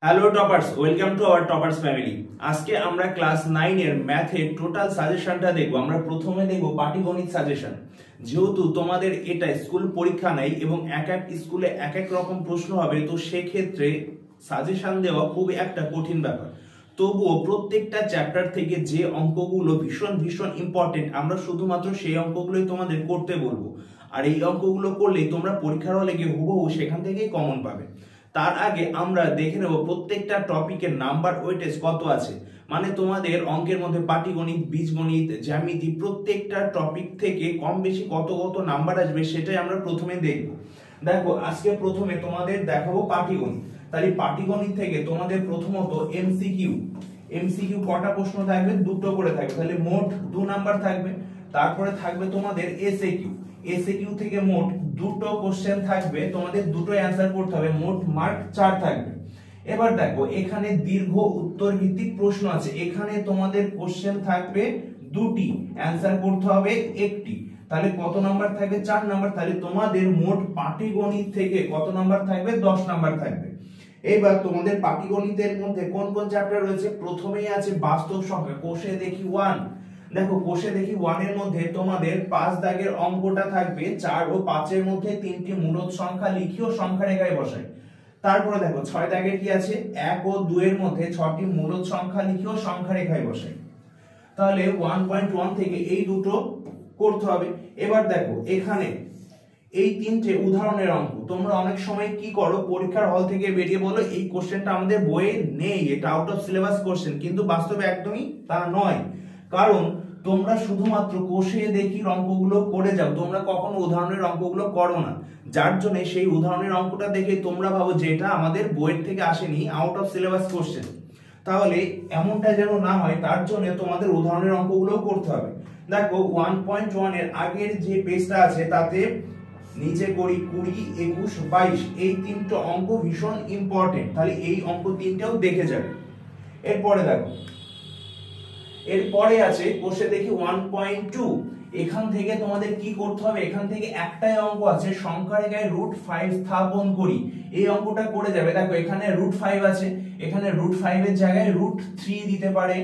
Hello toppers, welcome to our toppers family. আজকে আমরা class 9 এর ম্যাথের টোটাল সাজেশনটা দেখব। আমরা প্রথমে দেখব পাটিগণিত সাজেশন। যেহেতু তোমাদের এটা স্কুল পরীক্ষা নাই এবং এক এক স্কুলে এক এক রকম প্রশ্ন হবে, তো সেক্ষেত্রে সাজেশন দেওয়া খুব একটা কঠিন ব্যাপার। তবুও প্রত্যেকটা চ্যাপ্টার থেকে যে অঙ্কগুলো ভীষণ ভীষণ ইম্পর্টেন্ট, আমরা শুধুমাত্র সেই অঙ্কগুলোই তোমাদের করতে বলবো। আর এই অঙ্কগুলো করলেই তোমরা পরীক্ষার হলে গিয়ে হুবহু সেখান থেকেই কমন পাবে। তার আগে আমরা দেখে নেব প্রত্যেকটা টপিকের নাম্বার ওয়েটেজ কত আছে। মানে তোমাদের অঙ্কের মধ্যে পাটিগণিত, বীজগণিত, জ্যামিতি প্রত্যেকটা টপিক থেকে কম বেশি কত কত নাম্বার আসবে সেটাই আমরা প্রথমে দেখব। দেখো, আজকে প্রথমে তোমাদের দেখাবো পাটিগণিত। তাহলে পাটিগণিত থেকে তোমাদের প্রথমত এমসিকিউ। এমসিকিউ কটা প্রশ্ন থাকবে? দুটো করে থাকবে, তাহলে মোট 2 নাম্বার থাকবে। তারপরে থাকবে তোমাদের এসএকিউ। এসএকিউ থেকে মোট দুটো কোশ্চেন থাকবে, তোমাদের দুটো অ্যান্সার করতে হবে, মোট মার্ক 4 থাকবে। এবার দেখো, এখানে দীর্ঘ উত্তর ভিত্তিক প্রশ্ন আছে, এখানে তোমাদের কোশ্চেন থাকবে দুটি, অ্যান্সার করতে হবে একটি। তাহলে কত নাম্বার থাকবে? 4 নাম্বার। তাহলে তোমাদের মোট পাটিগণিত থেকে কত নাম্বার থাকবে? 10 নাম্বার থাকবে। এবার তোমাদের পাটিগণিতের মধ্যে কোন কোন চ্যাপ্টার রয়েছে? প্রথমেই আছে বাস্তব সংখ্যা, কোষে দেখি 1। দেখো, কোষে দেখি 1 এর মধ্যে তোমাদের 5 দাগের অঙ্কটা থাকবে, 4 ও 5 এর মধ্যে তিনটি মূলদ সংখ্যা লিখি ও সংখ্যা রেখায় বসাই। তারপরে দেখো 6 দাগের কি আছে? 1 ও 2 এর মধ্যে 6টি মূলদ সংখ্যা লিখি ও সংখ্যা রেখায় বসাই। তাহলে 1.1 থেকে এই দুটো করতে হবে। এবার দেখো, এখানে এই তিনটে উদাহরণের অঙ্ক। তোমরা অনেক সময় কি করো, পরীক্ষার হল থেকে বেরিয়ে বলো এই কোশ্চেনটা আমাদের বইয়ে নেই, এটা আউট অফ সিলেবাস কোশ্চেন, কিন্তু বাস্তবে একদমই তা নয়। কারণ তোমরা শুধুমাত্র কোষে দেখি অঙ্কগুলো করে যাও, তোমরা কখনো উদাহরণের অঙ্কগুলো করো না। যার জন্য সেই উদাহরণের অঙ্কটা দেখে তোমরা ভাবো যে এটা আমাদের বইয়ের থেকে আসেনি, আউট অফ সিলেবাস কোশ্চেন। তাহলে এমনটা যেন না হয়, তার জন্য তোমাদের উদাহরণের অঙ্কগুলো করতে হবে। দেখো 1.1 এর আগের যে পেজটা আছে তাতে নিচে করি 20, 21, 22 এই তিনটা অঙ্ক ভীষণ ইম্পর্টেন্ট, তাহলে এই অঙ্ক তিনটাও দেখে যাবে। এরপরে দেখো, এরপরে আছে কোষে দেখি 1.2। এখান থেকে তোমাদের কি করতে হবে? এখান থেকে একটাই অঙ্ক আছে, সংখ্যা রেখায় √5 স্থাপন করি, এই অঙ্কটা করে যাবে। দেখো, এখানে √5 আছে, এখানে √5 এর জায়গায় √3 দিতে পারে,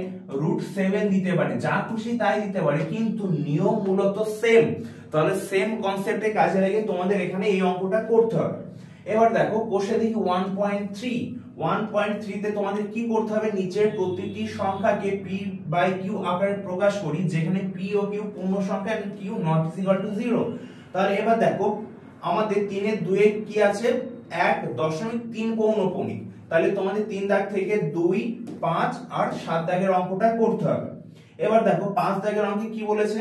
√7 দিতে পারে, যা খুশি তাই দিতে পারে, কিন্তু নিয়ম মূলত সেম। তাহলে সেম কনসেপ্টে কাজে লাগিয়ে তোমাদের এখানে এই অঙ্কটা করতে হবে। এবার দেখো, কোষে দেখি 1.3। 1.3 তে তোমাদের কি করতে হবে? নিচের প্রতিটি সংখ্যাকে p/q আকারে প্রকাশ করি, যেখানে p ও q পূর্ণ সংখ্যা এবং q নট ইকুয়াল টু 0। তাহলে এবার দেখো, আমাদের 3 এর 2 এ কি আছে? 1.3 পৌনঃপুনিক। তাহলে তোমাদের 3 দাগ থেকে 2, 5 আর 7 দাগের অঙ্কটা করতে হবে। এবার দেখো 5 দাগের অঙ্কে কি বলেছে?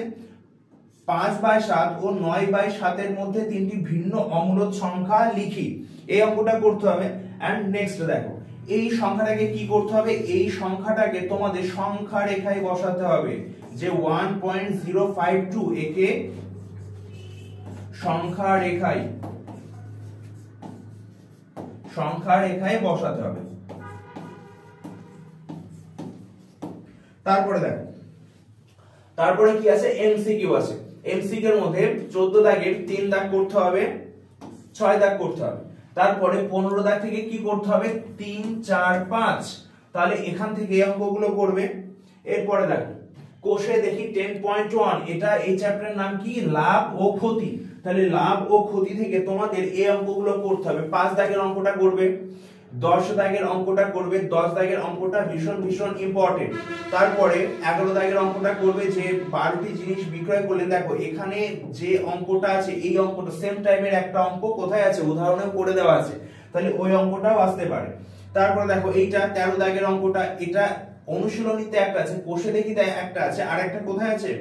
5/7 ও 9/7 এর মধ্যে তিনটি ভিন্ন অমূলদ সংখ্যা লিখি, এই অঙ্কটা করতে হবে। এন্ড নেক্সট দেখো, এই সংখ্যাটাকে কি করতে হবে? এই সংখ্যাটাকে তোমাদের সংখ্যা রেখায় বসাতে হবে, যে 1.052 একে সংখ্যা রেখায় বসাতে হবে। তারপরে দেখো, তারপরে কি আছে? এমসিকিউ আছে। এমসিকিউ এর মধ্যে 14 দাগের 3 দাগ করতে হবে, 6 দাগ করতে হবে। তারপরে 15 দাগ থেকে কি করতে হবে? 3, 4, 5। তাহলে এখান থেকে এই অঙ্কগুলো করবে। এরপরে দেখো, কোষে দেখি 10.1, এটা এই চ্যাপ্টারের নাম কি? লাভ ও ক্ষতি। তাহলে লাভ ও ক্ষতি থেকে তোমাদের এই অঙ্কগুলো করতে হবে। 5 দাগের অঙ্কটা করবে, 10 দাগের অঙ্কটা করবে, 10 দাগের অঙ্কটা ভীষণ ভীষণ ইম্পর্টেন্ট। তারপরে 11 দাগের অঙ্কটা করবে, যে 12টি জিনিস বিক্রয় করলেন। দেখো, এখানে যে অঙ্কটা আছে এই অঙ্কটা সেম টাইপের একটা অঙ্ক কোথায় আছে? উদাহরণে করে দেওয়া আছে, তাহলে ওই অঙ্কটাও আসতে পারে। তারপরে দেখো, এইটা 13 দাগের অঙ্কটা, এটা অনুশীলনীতে একটা আছে, কোষে দেখি একটা আছে, আর একটা কোথায় আছে?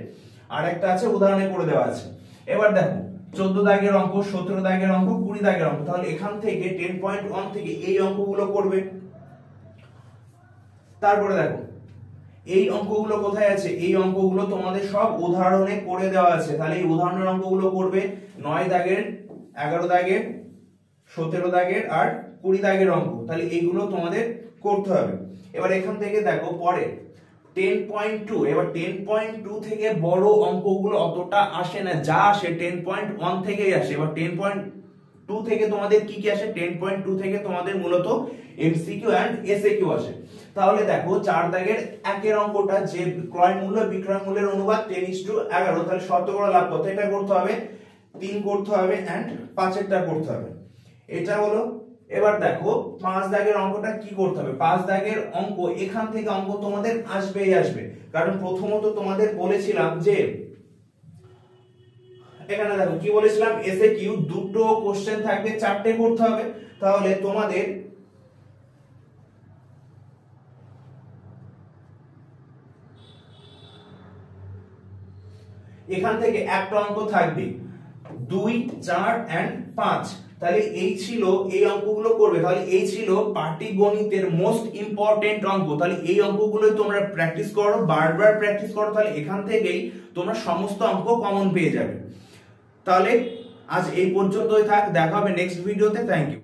আর একটা আছে উদাহরণে করে দেওয়া আছে। এবার দেখো 14 দাগের অঙ্ক, 17 দাগের অঙ্ক, 20 দাগের অঙ্ক। তাহলে এখান থেকে 10.1 থেকে এই অঙ্কগুলো করবে। তারপরে দেখো, এই অঙ্কগুলো কোথায় আছে? এই অঙ্কগুলো তোমাদের সব উদাহরণে করে দেওয়া আছে, তাহলে এই উদাহরণের অঙ্কগুলো করবে। 9 দাগের, 11 দাগের, 17 দাগের আর 20 দাগের অঙ্ক, তাহলে এইগুলো তোমাদের করতে হবে। এবার এখান থেকে দেখো পরে 10.2। এবার 10.2 থেকে বড় অঙ্কগুলো অতটা আসে না, যা আসে 10.1 থেকেই আসে। এবার 10.2 থেকে তোমাদের কি কি আসে? 10.2 থেকে তোমাদের মূলত এমসিকিউ এন্ড এসএকিউ আসে। তাহলে দেখো 4 দাগের 1 অঙ্কটা যে ক্রয় মূল্য বিক্রয় মূল্যের অনুপাত 10:11, তাহলে শতকরা লাভ কত, এটা করতে হবে 3 করতে হবে এন্ড 5 এরটা করতে হবে, এটা হলো। এবার দেখো 5 দাগের অঙ্কটা কি করতে হবে। 5 দাগের অঙ্ক, এখান থেকে অঙ্ক তোমাদের আসবেই আসবে, কারণ প্রথমত তোমাদের বলেছিলাম যে এখানে দেখো কি বলেছিলাম, এসএকিউ দুটো কোশ্চেন থাকবে, 4টে করতে হবে। তাহলে তোমাদের এখান থেকে একটা অঙ্ক থাকবে 2, 4 এন্ড 5। তাহলে এই ছিল, এই অঙ্কগুলো করবে। তাহলে এই ছিল পাটিগণিতের মোস্ট ইম্পর্টেন্ট অঙ্ক। তাহলে এই অঙ্কগুলো তোমরা প্র্যাকটিস করো, বারবার প্র্যাকটিস করো, তাহলে এখান থেকেই তোমরা সমস্ত অঙ্ক কমন পেয়ে যাবে। তাহলে আজ এই পর্যন্তই থাক, দেখা হবে নেক্সট ভিডিওতে। Thank you.